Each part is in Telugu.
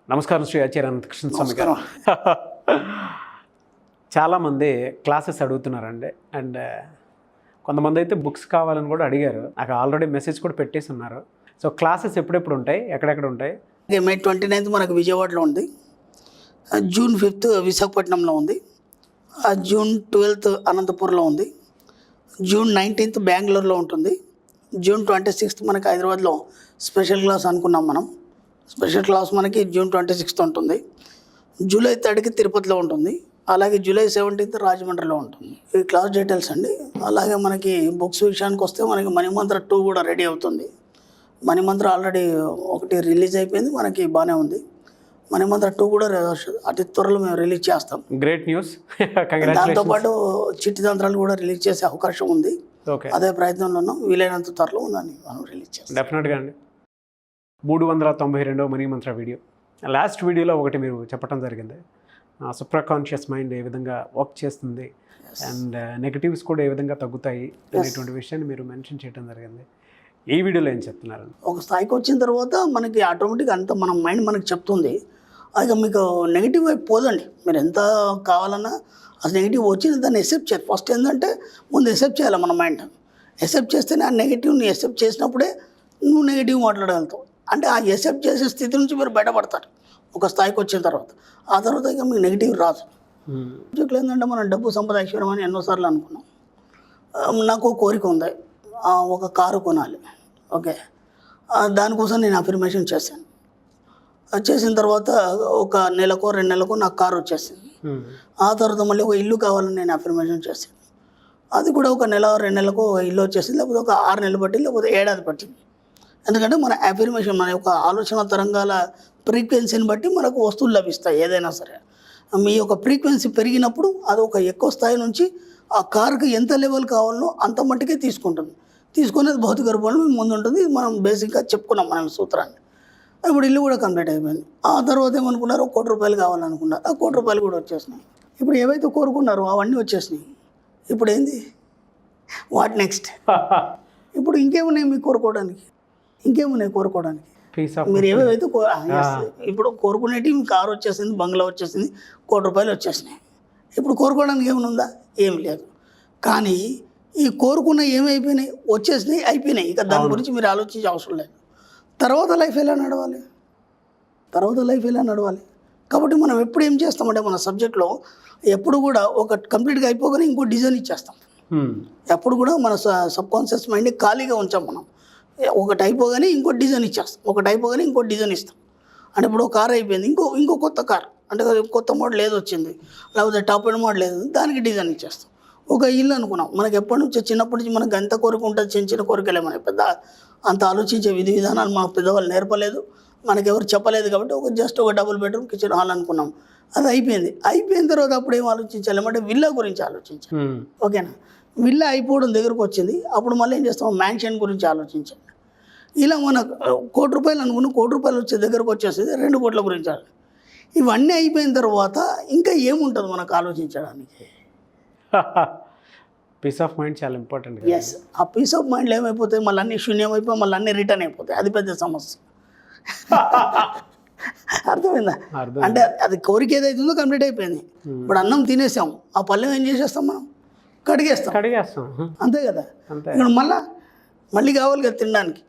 నమస్కారం శ్రీ ఆచార్య అనంతకృష్ణ స్వామి గారు. చాలామంది క్లాసెస్ అడుగుతున్నారండి. అండ్ కొంతమంది అయితే బుక్స్ కావాలని కూడా అడిగారు. నాకు ఆల్రెడీ మెసేజ్ కూడా పెట్టేసి ఉన్నారు. సో క్లాసెస్ ఎప్పుడెప్పుడు ఉంటాయి, ఎక్కడెక్కడ ఉంటాయి? మే 29th మనకు విజయవాడలో ఉంది, జూన్ 5th విశాఖపట్నంలో ఉంది, జూన్ 12th అనంతపూర్లో ఉంది, జూన్ 19th బెంగళూరులో ఉంటుంది, జూన్ 26th మనకి హైదరాబాద్లో స్పెషల్ క్లాస్ అనుకున్నాం మనం. స్పెషల్ క్లాస్ మనకి జూన్ 26th ఉంటుంది. జూలై 3rd తిరుపతిలో ఉంటుంది, అలాగే జూలై 17th రాజమండ్రిలో ఉంటుంది. ఈ క్లాస్ డీటెయిల్స్ అండి. అలాగే మనకి బుక్స్ విషయానికి వస్తే మనకి మనీ మంత్ర 2 కూడా రెడీ అవుతుంది. మనీ మంత్ర ఆల్రెడీ 1 రిలీజ్ అయిపోయింది, మనకి బాగానే ఉంది. మనీ మంత్ర 2 కూడా అతి త్వరలో మేము రిలీజ్ చేస్తాం. Great news. దాంతోపాటు చిట్టి తంత్రాలు కూడా రిలీజ్ చేసే అవకాశం ఉంది. అదే ప్రయత్నంలో ఉన్నాం. వీలైనంత త్వరలో ఉందని మనం రిలీజ్ చేస్తాం. డెఫినెట్గా అండి. 392వ మనీ మంత్ర వీడియో, లాస్ట్ వీడియోలో ఒకటి మీరు చెప్పడం జరిగింది, సూపర్ కాన్షియస్ మైండ్ ఏ విధంగా వర్క్ చేస్తుంది అండ్ నెగటివ్స్ కూడా ఏ విధంగా తగ్గుతాయి అనేటువంటి విషయాన్ని మీరు మెన్షన్ చేయడం జరిగింది. ఈ వీడియోలో ఏం చెప్తున్నారు? ఒక స్థాయికి వచ్చిన తర్వాత మనకి ఆటోమేటిక్గా అంత మన మైండ్ మనకి చెప్తుంది, అది మీకు నెగిటివ్ వైపు పోదండి. మీరు ఎంత కావాలన్నా అసలు నెగిటివ్ వచ్చింది దాన్ని ఎక్సెప్ట్ చేయాలి. ఫస్ట్ ఏంటంటే ముందు ఎక్సెప్ట్ చేయాలి మన మైండ్. ఎక్సెప్ట్ చేస్తేనే ఆ నెగిటివ్ని ఎక్సెప్ట్ చేసినప్పుడే నువ్వు నెగిటివ్ మాట్లాడగలుగుతావు. అంటే ఆ ఎక్సెప్ట్ చేసే స్థితి నుంచి మీరు బయటపడతారు ఒక స్థాయికి వచ్చిన తర్వాత. ఆ తర్వాత ఇక మీకు నెగిటివ్ రాదు. సబ్జెక్టులు ఏంటంటే మనం డబ్బు సంపద ఐశ్వర్యం అని ఎన్నోసార్లు అనుకున్నాం. నాకు కోరిక ఉంది, ఒక కారు కొనాలి. ఓకే, దానికోసం నేను అఫర్మేషన్ చేశాను. చేసిన తర్వాత ఒక నెలకో 2 నెలలకో నాకు కారు వచ్చేసింది. ఆ తర్వాత మళ్ళీ ఒక ఇల్లు కావాలని నేను అఫర్మేషన్ చేశాను. అది కూడా ఒక నెల 2 నెలలకు ఇల్లు వచ్చేసింది, లేకపోతే ఒక 6 నెలలు పట్టింది, లేకపోతే ఏడాది పట్టింది. ఎందుకంటే మన అఫర్మేషన్, మన యొక్క ఆలోచన తరంగాల ఫ్రీక్వెన్సీని బట్టి మనకు వస్తువులు లభిస్తాయి. ఏదైనా సరే మీ యొక్క ఫ్రీక్వెన్సీ పెరిగినప్పుడు అది ఒక ఎక్కువ స్థాయి నుంచి ఆ కారుకి ఎంత లెవెల్ కావాలనో అంత మట్టుకే తీసుకుంటుంది. తీసుకునేది భౌతిక రూపంలో ముందు ఉంటుంది. మనం బేసిక్గా చెప్పుకున్నాం మనం సూత్రాన్ని. ఇప్పుడు ఇల్లు కూడా కంప్లీట్ అయిపోయింది. ఆ తర్వాత ఏమనుకున్నారు, 1 కోటి రూపాయలు కావాలనుకున్నారు. ఆ 1 కోటి రూపాయలు కూడా వచ్చేసినాయి. ఇప్పుడు ఏవైతే కోరుకున్నారో అవన్నీ వచ్చేసినాయి. ఇప్పుడు ఏంది, వాట్ నెక్స్ట్? ఇప్పుడు ఇంకేమున్నాయి మీకు కోరుకోవడానికి? ఇంకేమున్నాయి కోరుకోవడానికి? మీరు ఏవేవైతే ఇప్పుడు కోరుకునేటి కారు వచ్చేసింది, బంగ్లా వచ్చేసింది, 1 కోటి రూపాయలు వచ్చేసినాయి. ఇప్పుడు కోరుకోవడానికి ఏమైనా ఉందా? ఏమి లేదు. కానీ ఈ కోరుకున్న ఏమైపోయినాయి, వచ్చేసినాయి, అయిపోయినాయి. ఇక దాని గురించి మీరు ఆలోచించే అవసరం లేదు. తర్వాత లైఫ్ ఎలా నడవాలి? కాబట్టి మనం ఎప్పుడు ఏం చేస్తామంటే మన సబ్జెక్ట్లో ఎప్పుడు కూడా ఒక కంప్లీట్గా అయిపోగానే ఇంకో డిజైన్ ఇచ్చేస్తాం. ఎప్పుడు కూడా మన సబ్కాన్షియస్ మైండ్ని ఖాళీగా ఉంచాం మనం. ఒకటి అయిపోగానే ఇంకో డిజైన్ ఇచ్చేస్తాం, ఒకటి అయిపోగానే ఇంకో డిజైన్ ఇస్తాం. అంటే ఇప్పుడు ఒక కార్ అయిపోయింది, ఇంకో కొత్త కార్, అంటే కొత్త మోడల్ ఏదో వచ్చింది, లేకపోతే టాప్ ఎండ్ మోడల్ ఏదో, దానికి డిజైన్ ఇచ్చేస్తాం. ఒక ఇల్లు అనుకున్నాం, మనకి ఎప్పటి నుంచో చిన్నప్పటి నుంచి మనకు ఎంత కోరిక ఉంటుంది, చిన్న కోరికలే. మనకి పెద్ద అంత ఆలోచించే విధానాలు మన పెద్దవాళ్ళు నేర్పలేదు, మనకి ఎవరు చెప్పలేదు. కాబట్టి జస్ట్ ఒక డబుల్ బెడ్రూమ్ కిచెన్ హాల్ అనుకున్నాం. అది అయిపోయింది. అయిపోయిన తర్వాత అప్పుడు ఏం ఆలోచించాలి అంటే విల్లా గురించి ఆలోచించాలి. ఓకేనా? విల్లా అయిపోవడం దగ్గరకు వచ్చింది, అప్పుడు మళ్ళీ ఏం చేస్తాం, మ్యాన్షన్ గురించి ఆలోచించాలి. ఇలా మన 1 కోటి రూపాయలు అనుకుని 1 కోటి రూపాయలు వచ్చే దగ్గరకు వచ్చేసేది 2 కోట్ల గురించి. ఇవన్నీ అయిపోయిన తర్వాత ఇంకా ఏముంటుంది మనకు ఆలోచించడానికి? పీస్ ఆఫ్ మైండ్ చాలా ఇంపార్టెంట్. ఎస్, ఆ పీస్ ఆఫ్ మైండ్లో ఏమైపోతాయి, మళ్ళీ అన్నీ శూన్యం అయిపోయి మళ్ళీ అన్నీ రిటర్న్ అయిపోతాయి. అది పెద్ద సమస్య. అర్థమైందా? అంటే అది కోరిక ఏదైతుందో కంప్లీట్ అయిపోయింది. ఇప్పుడు అన్నం తినేసాం, ఆ పళ్ళెం ఏం చేసేస్తాం మనం? కడిగేస్తాం. అంతే కదా? ఇక్కడ మళ్ళీ కావాలి కదా తినడానికి,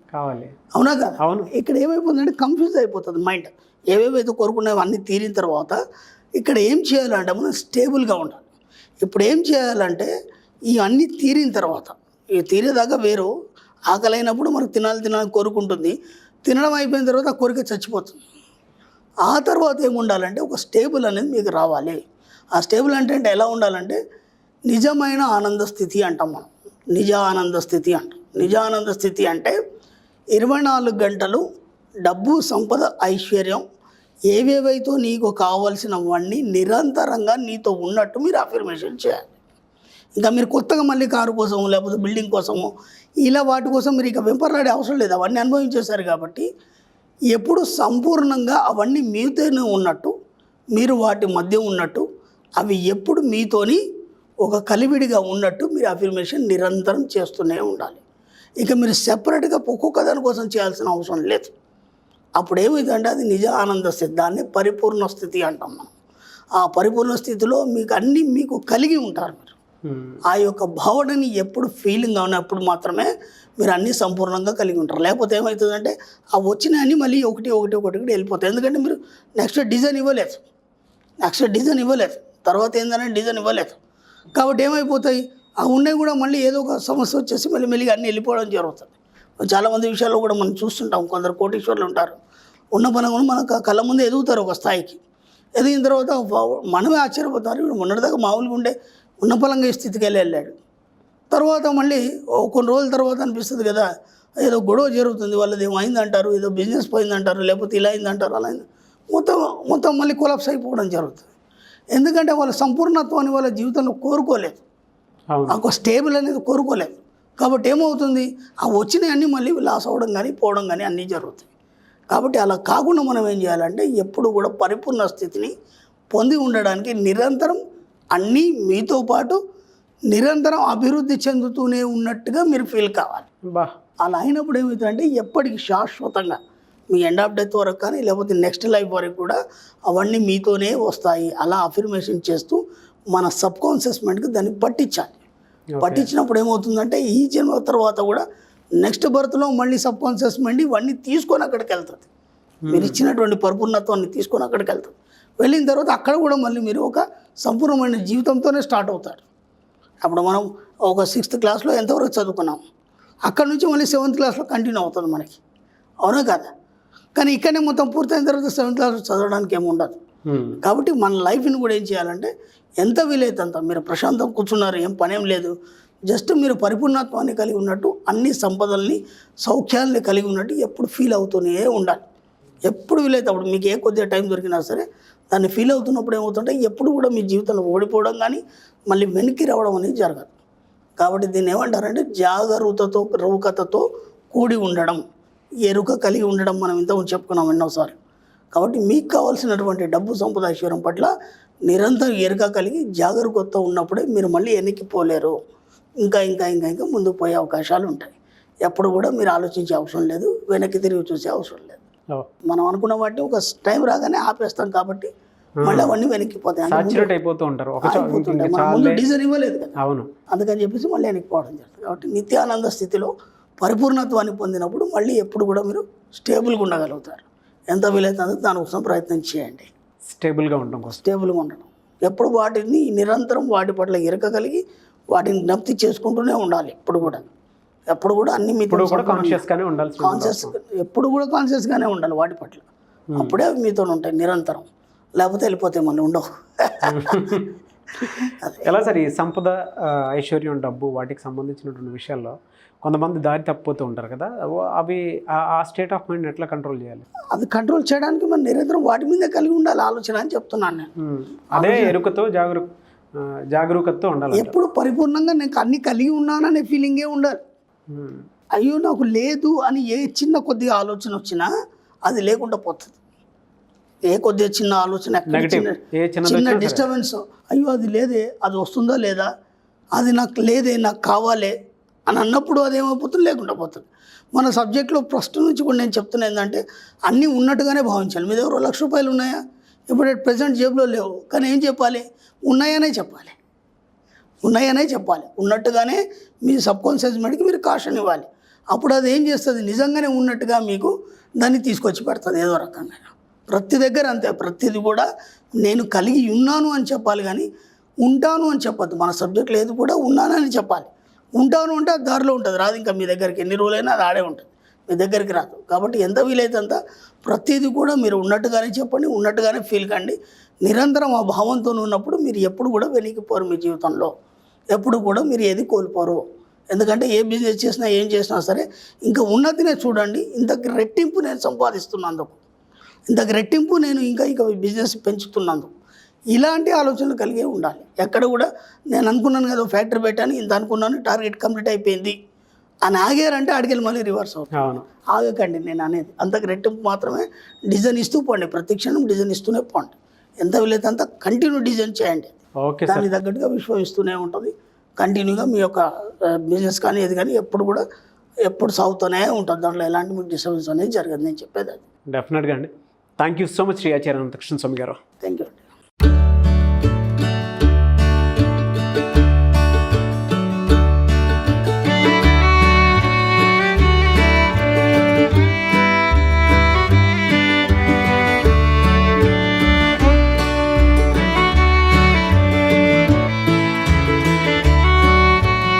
అవునా కదా? అవును. ఇక్కడ ఏమైపోతుందంటే కన్ఫ్యూజ్ అయిపోతుంది మైండ్. ఏవేవైతే కోరుకునేవి అన్నీ తీరిన తర్వాత ఇక్కడ ఏం చేయాలంటే మనం స్టేబుల్గా ఉండాలి. ఇప్పుడు ఏం చేయాలంటే ఇవన్నీ తీరిన తర్వాత, ఇవి తీరేదాకా వేరు, ఆకలైనప్పుడు మనకు తినాలని కోరుకుంటుంది. తినడం అయిపోయిన తర్వాత ఆ కోరిక చచ్చిపోతుంది. ఆ తర్వాత ఏముండాలంటే ఒక స్టేబుల్ అనేది మీకు రావాలి. ఆ స్టేబుల్ అంటే ఎలా ఉండాలంటే నిజమైన ఆనంద స్థితి అంటాం మనం. నిజ ఆనంద స్థితి అంటే 24 గంటలు డబ్బు, సంపద, ఐశ్వర్యం ఏవేవైతే నీకు కావాల్సినవన్నీ నిరంతరంగా నీతో ఉన్నట్టు మీరు అఫర్మేషన్ చేయాలి. ఇంకా మీరు కొత్తగా మళ్ళీ కారు కోసము లేకపోతే బిల్డింగ్ కోసము ఇలా వాటి కోసం మీరు ఇక వెంపర్లాడే అవసరం లేదు. అవన్నీ అనుభవించేశారు కాబట్టి ఎప్పుడు సంపూర్ణంగా అవన్నీ మీతోనే ఉన్నట్టు, మీరు వాటి మధ్య ఉన్నట్టు, అవి ఎప్పుడు మీతోని ఒక కలివిడిగా ఉన్నట్టు మీరు అఫర్మేషన్ నిరంతరం చేస్తూనే ఉండాలి. ఇక మీరు సెపరేట్గా ఒక్కొక్క దాని కోసం చేయాల్సిన అవసరం లేదు. అప్పుడు ఏమైందంటే అది నిజ ఆనంద స్థితి, దాన్ని పరిపూర్ణ స్థితి అంటాం మనం. ఆ పరిపూర్ణ స్థితిలో మీకు అన్నీ మీకు కలిగి ఉంటారు మీరు. ఆ యొక్క భావనని ఎప్పుడు ఫీలింగ్ ఉన్నప్పుడు మాత్రమే మీరు అన్నీ సంపూర్ణంగా కలిగి ఉంటారు. లేకపోతే ఏమవుతుందంటే ఆ వచ్చిన అన్నీ మళ్ళీ ఒకటి వెళ్ళిపోతాయి. ఎందుకంటే మీరు నెక్స్ట్ డిజైన్ ఇవ్వలేదు, తర్వాత ఏంటంటే డిజైన్ ఇవ్వలేదు. కాబట్టి ఏమైపోతాయి, ఆ ఉన్నాయి కూడా మళ్ళీ ఏదో ఒక సమస్య వచ్చేసి మెల్లిగా అన్నీ వెళ్ళిపోవడం జరుగుతుంది. చాలామంది విషయాల్లో కూడా మనం చూస్తుంటాం. కొందరు కోటీశ్వర్లు ఉంటారు, ఉన్న పని కూడా మనకు కళ్ళ ముందు ఎదుగుతారు ఒక స్థాయికి. ఎదిగిన తర్వాత మనమే ఆశ్చర్యపోతారు, ఇప్పుడు మొన్నటిదాకా మామూలుగా ఉండే ఉన్న పలంగా ఈ స్థితికి వెళ్ళాడు. తర్వాత మళ్ళీ కొన్ని రోజుల తర్వాత అనిపిస్తుంది కదా, ఏదో గొడవ జరుగుతుంది, వాళ్ళది ఏమో అయిందంటారు, ఏదో బిజినెస్ పోయిందంటారు, లేకపోతే ఇలా అయిందంటారు, అలా అయింది, మొత్తం మళ్ళీ కొలాప్స్ అయిపోవడం జరుగుతుంది. ఎందుకంటే వాళ్ళ సంపూర్ణత్వాన్ని వాళ్ళ జీవితంలో కోరుకోలేదు, ఒక స్టేబుల్ అనేది కోరుకోలేదు. కాబట్టి ఏమవుతుంది, ఆ వచ్చినవన్నీ మళ్ళీ లాస్ అవ్వడం కానీ పోవడం కానీ అన్నీ జరుగుతాయి. కాబట్టి అలా కాకుండా మనం ఏం చేయాలంటే ఎప్పుడు కూడా పరిపూర్ణ స్థితిని పొంది ఉండడానికి నిరంతరం అన్నీ మీతో పాటు నిరంతరం అభివృద్ధి చెందుతూనే ఉన్నట్టుగా మీరు ఫీల్ కావాలి. అలా అయినప్పుడు ఏమవుతుందంటే ఎప్పటికీ శాశ్వతంగా మీ ఎండ్ ఆఫ్ డెత్ వరకు కానీ లేకపోతే నెక్స్ట్ లైఫ్ వరకు కూడా అవన్నీ మీతోనే వస్తాయి. అలా అఫర్మేషన్ చేస్తూ మన సబ్ కాన్షియస్ మైండ్కి దాన్ని పట్టించాలి. పట్టించినప్పుడు ఏమవుతుందంటే ఈ జన్మ తర్వాత కూడా నెక్స్ట్ బర్త్లో మళ్ళీ సబ్ కాన్షియస్ మైండ్ ఇవన్నీ తీసుకొని అక్కడికి వెళ్తుంది. మీరు ఇచ్చినటువంటి పరిపూర్ణత్వాన్ని తీసుకొని అక్కడికి వెళ్తుంది. వెళ్ళిన తర్వాత అక్కడ కూడా మళ్ళీ మీరు ఒక సంపూర్ణమైన జీవితంతోనే స్టార్ట్ అవుతారు. అప్పుడు మనం ఒక 6th క్లాస్లో ఎంతవరకు చదువుకున్నాం, అక్కడ నుంచి మళ్ళీ 7th క్లాస్లో కంటిన్యూ అవుతుంది మనకి, అవునా కదా? కానీ ఇక్కడనే మొత్తం పూర్తయిన తర్వాత 7th క్లాస్లో చదవడానికి ఏమి ఉండదు. కాబట్టి మన లైఫ్ని కూడా ఏం చేయాలంటే ఎంత వీలైతే అంత మీరు ప్రశాంతం కూర్చున్నారు, ఏం పనేం లేదు, జస్ట్ మీరు పరిపూర్ణత్వాన్ని కలిగి ఉన్నట్టు అన్ని సంపదల్ని సౌఖ్యాలని కలిగి ఉన్నట్టు ఎప్పుడు ఫీల్ అవుతూనే ఉండాలి. ఎప్పుడు వీలైతే అప్పుడు మీకు ఏ కొద్దిగా టైం దొరికినా సరే దాన్ని ఫీల్ అవుతున్నప్పుడు ఏమవుతుంటే ఎప్పుడు కూడా మీ జీవితంలో ఓడిపోవడం కానీ మళ్ళీ వెనక్కి రావడం అనేది జరగదు. కాబట్టి దీన్ని ఏమంటారంటే రూకతతో కూడి ఉండడం, ఎరుక కలిగి ఉండడం. మనం ఇంతకుముందు చెప్పుకున్నాం ఎన్నోసార్లు. కాబట్టి మీకు కావాల్సినటువంటి డబ్బు సంపద ఐశ్వర్యం పట్ల నిరంతరం ఎరుక కలిగి జాగరూకతతో ఉన్నప్పుడే మీరు మళ్ళీ వెనక్కిపోలేరు. ఇంకా ముందుకు పోయే అవకాశాలు ఉంటాయి. ఎప్పుడు కూడా మీరు ఆలోచించే అవసరం లేదు, వెనక్కి తిరిగి చూసే అవసరం లేదు. మనం అనుకున్న వాటిని ఒక టైం రాగానే ఆపేస్తాం కాబట్టి మళ్ళీ అవన్నీ వెనక్కిపోతాయి. ముందు డిజైన్ ఇవ్వలేదు కదా, అవును, అందుకని చెప్పేసి మళ్ళీ వెనక్కిపోవడం జరుగుతుంది. కాబట్టి నిత్యానంద స్థితిలో పరిపూర్ణత్వాన్ని పొందినప్పుడు మళ్ళీ ఎప్పుడు కూడా మీరు స్టేబుల్గా ఉండగలుగుతారు. ఎంత వీలైతే అంత దానికోసం ప్రయత్నం చేయండి. స్టేబుల్గా ఉండడం ఎప్పుడు వాటిని నిరంతరం వాటి పట్ల ఎరక కలిగి వాటిని జ్ఞప్తి చేసుకుంటూనే ఉండాలి. ఎప్పుడు కూడా అన్ని మీతో ఎప్పుడు కూడా కాన్షియస్గానే ఉండాలి వాటి పట్ల. అప్పుడే అవి మీతో ఉంటాయి నిరంతరం, లేకపోతే వెళ్ళిపోతే మళ్ళీ ఉండవు. ఎలా సార్ ఈ సంపద, ఐశ్వర్యం, డబ్బు వాటికి సంబంధించినటువంటి విషయాల్లో కొంతమంది దారి తప్పిపోతూ ఉంటారు కదా, అవి ఆ స్టేట్ ఆఫ్ మైండ్ ఎట్లా కంట్రోల్ చేయాలి? అది కంట్రోల్ చేయడానికి మనం నిరంతరం వాటి మీద కలిగి ఉండాలి ఆలోచన అని చెప్తున్నాను నేను. అదే ఎరుకతో జాగరూకతతో ఉండాలి. ఎప్పుడు పరిపూర్ణంగా నేను అన్ని కలిగి ఉన్నాననే ఫీలింగే ఉండాలి. అయ్యో నాకు లేదు అని ఏ చిన్న కొద్దిగా ఆలోచన వచ్చినా అది లేకుండా పోతుంది. ఏ కొద్దిగా చిన్న ఆలోచన, చిన్న డిస్టర్బెన్స్, అయ్యో అది లేదే, అది వస్తుందా లేదా, అది నాకు లేదే, నాకు కావాలే అని అన్నప్పుడు అదేమైపోతుంది, లేకుండా పోతుంది. మన సబ్జెక్ట్లో ఫస్ట్ నుంచి కూడా నేను చెప్తున్నా ఏంటంటే అన్నీ ఉన్నట్టుగానే భావించాలి. మీ దగ్గర 1,00,000 రూపాయలు ఉన్నాయా, ఇప్పుడు ప్రజెంట్ జేబులో లేవు, కానీ ఏం చెప్పాలి, ఉన్నాయనే చెప్పాలి. ఉన్నట్టుగానే మీ సబ్ కాన్షియస్ మైండ్కి మీరు కాషన్ ఇవ్వాలి. అప్పుడు అది ఏం చేస్తుంది, నిజంగానే ఉన్నట్టుగా మీకు దాన్ని తీసుకొచ్చి పెడుతుంది ఏదో రకంగా. ప్రతి దగ్గర అంతే, ప్రతిది కూడా నేను కలిగి ఉన్నాను అని చెప్పాలి, కానీ ఉంటాను అని చెప్పద్దు. మన సబ్జెక్ట్లో ఏది కూడా ఉన్నానని చెప్పాలి. ఉంటాను అంటే అది దారిలో ఉంటుంది, రాదు. ఇంకా మీ దగ్గరికి ఎన్ని రోజులైనా అది ఆడే ఉంటుంది, మీ దగ్గరికి రాదు. కాబట్టి ఎంత వీలైతే అంత ప్రతిదీ కూడా మీరు ఉన్నట్టుగానే చెప్పండి, ఉన్నట్టుగానే ఫీల్ కండి. నిరంతరం ఆ భావంతో ఉన్నప్పుడు మీరు ఎప్పుడు కూడా వెనక్కిపోరు. మీ జీవితంలో ఎప్పుడు కూడా మీరు ఏది కోల్పోరు. ఎందుకంటే ఏ బిజినెస్ చేసినా ఏం చేసినా సరే ఇంకా ఉన్నతినే చూడండి. ఇంతకు రెట్టింపు నేను సంపాదిస్తున్నందుకు, ఇంతకు రెట్టింపు నేను ఇంకా బిజినెస్ పెంచుతున్నందుకు, ఇలాంటి ఆలోచనలు కలిగే ఉండాలి. ఎక్కడ కూడా నేను అనుకున్నాను కదా ఫ్యాక్టరీ పెట్టాను, ఇంత అనుకున్నాను, టార్గెట్ కంప్లీట్ అయిపోయింది అని ఆగారంటే అడిగేది మళ్ళీ రివర్స్ అవుతుంది. ఆగకండి నేను అనేది. అంతకు రెట్టింపు మాత్రమే డిజైన్ ఇస్తూ పోండి, ప్రతి క్షణం డిజైన్ ఇస్తూనే పోండి. ఎంత వీలైతే అంత కంటిన్యూ డిజైన్ చేయండి. దానికి తగ్గట్టుగా విశ్వం ఇస్తూనే ఉంటుంది. కంటిన్యూగా మీ యొక్క బిజినెస్ కానీ ఏది కానీ ఎప్పుడు కూడా ఎప్పుడు సాగుతూనే ఉంటుంది, దాంట్లో ఎలాంటి మీకు డిస్టర్బెన్స్ అనేది జరగదు, నేను చెప్పేది అది. డెఫినెట్గా అండి. Thank you so much Shri Acharya Anantakrishna Swami garu. Thank you.